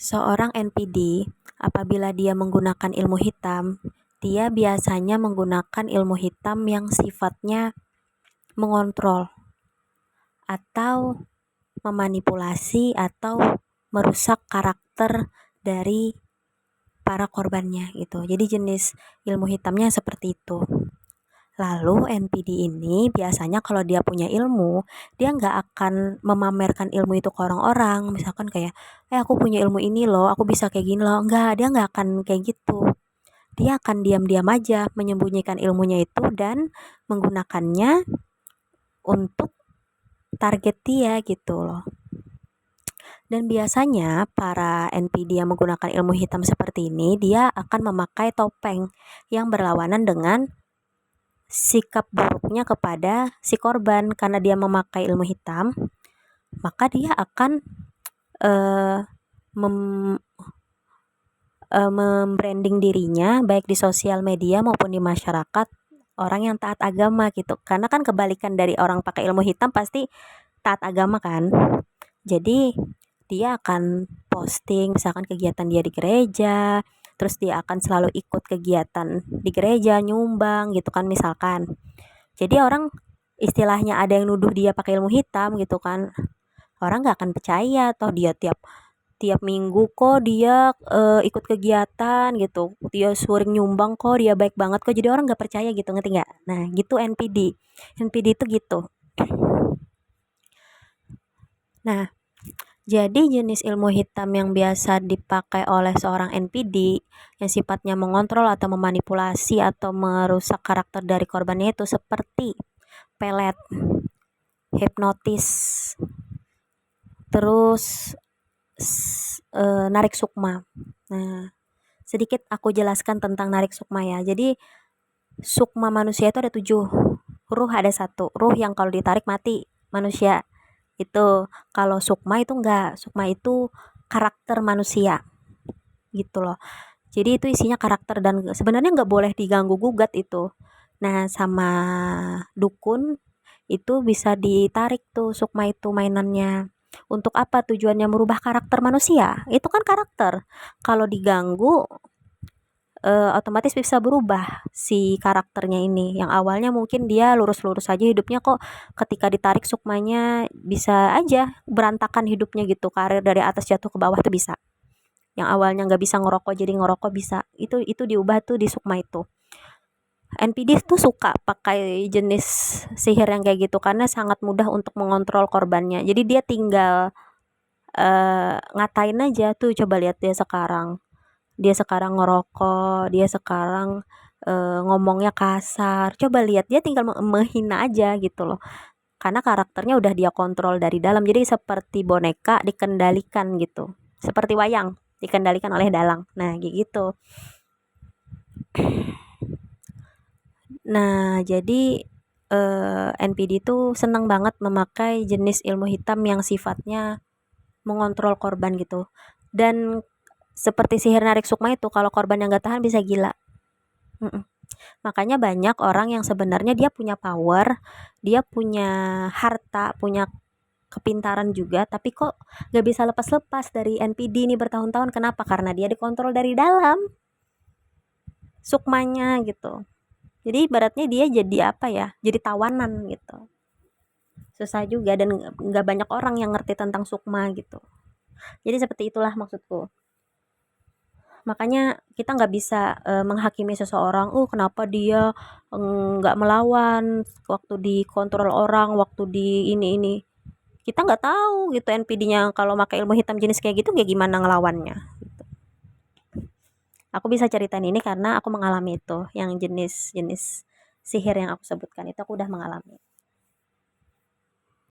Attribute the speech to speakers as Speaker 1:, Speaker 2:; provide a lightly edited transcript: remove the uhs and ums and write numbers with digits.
Speaker 1: Seorang NPD, apabila dia menggunakan ilmu hitam, dia biasanya menggunakan ilmu hitam yang sifatnya mengontrol atau memanipulasi atau merusak karakter dari para korbannya gitu. Jadi jenis ilmu hitamnya seperti itu. Lalu NPD ini biasanya kalau dia punya ilmu, dia nggak akan memamerkan ilmu itu ke orang-orang. Misalkan kayak, aku punya ilmu ini loh, aku bisa kayak gini loh. Enggak, dia nggak akan kayak gitu. Dia akan diam-diam aja menyembunyikan ilmunya itu dan menggunakannya untuk target dia gitu loh. Dan biasanya para NPD yang menggunakan ilmu hitam seperti ini, dia akan memakai topeng yang berlawanan dengan sikap buruknya kepada si korban. Karena dia memakai ilmu hitam, maka dia akan membranding dirinya baik di sosial media maupun di masyarakat orang yang taat agama gitu. Karena kan kebalikan dari orang pakai ilmu hitam pasti taat agama kan. Jadi dia akan posting misalkan kegiatan dia di gereja, terus dia akan selalu ikut kegiatan di gereja, nyumbang gitu kan misalkan. Jadi orang istilahnya ada yang nuduh dia pakai ilmu hitam gitu kan, orang nggak akan percaya. Toh dia tiap minggu kok dia ikut kegiatan gitu, dia sering nyumbang kok, dia baik banget kok, jadi orang nggak percaya gitu, ngerti nggak? Nah gitu NPD itu gitu. Nah, jadi jenis ilmu hitam yang biasa dipakai oleh seorang NPD yang sifatnya mengontrol atau memanipulasi atau merusak karakter dari korbannya itu seperti pelet, hipnotis, terus narik sukma. Nah, sedikit aku jelaskan tentang narik sukma ya. Jadi sukma manusia itu ada 7, ruh ada 1, ruh yang kalau ditarik mati manusia. Itu kalau sukma itu enggak, sukma itu karakter manusia gitu loh. Jadi itu isinya karakter dan sebenarnya nggak boleh diganggu gugat itu. Nah sama dukun itu bisa ditarik tuh sukma itu mainannya. Untuk apa? Tujuannya merubah karakter manusia. Itu kan karakter. Kalau diganggu otomatis bisa berubah si karakternya ini. Yang awalnya mungkin dia lurus-lurus aja hidupnya, kok ketika ditarik sukmanya bisa aja berantakan hidupnya gitu. Karir dari atas jatuh ke bawah tuh bisa. Yang awalnya nggak bisa ngerokok jadi ngerokok bisa. Itu diubah tuh di sukma itu. NPD tuh suka pakai jenis sihir yang kayak gitu karena sangat mudah untuk mengontrol korbannya. Jadi dia tinggal ngatain aja tuh, coba lihat dia sekarang. Dia sekarang ngerokok, dia sekarang ngomongnya kasar. Coba lihat, dia tinggal menghina aja gitu loh. Karena karakternya udah dia kontrol dari dalam. Jadi seperti boneka dikendalikan gitu. Seperti wayang dikendalikan oleh dalang. Nah, gitu. Nah, jadi NPD itu senang banget memakai jenis ilmu hitam yang sifatnya mengontrol korban gitu. Dan seperti sihir narik sukma itu, kalau korban yang gak tahan bisa gila. Makanya banyak orang yang sebenarnya dia punya power, dia punya harta, punya kepintaran juga, tapi kok gak bisa lepas-lepas dari NPD ini bertahun-tahun. Kenapa? Karena dia dikontrol dari dalam sukmanya gitu. Jadi ibaratnya dia jadi apa ya, jadi tawanan gitu. Susah juga dan gak banyak orang yang ngerti tentang sukma gitu. Jadi seperti itulah maksudku. Makanya kita nggak bisa menghakimi seseorang, kenapa dia nggak melawan waktu dikontrol orang, waktu di ini. Kita nggak tahu gitu NPD-nya kalau pakai ilmu hitam jenis kayak gitu kayak gimana ngelawannya. Gitu. Aku bisa ceritain ini karena aku mengalami itu, yang jenis-jenis sihir yang aku sebutkan itu aku udah mengalami.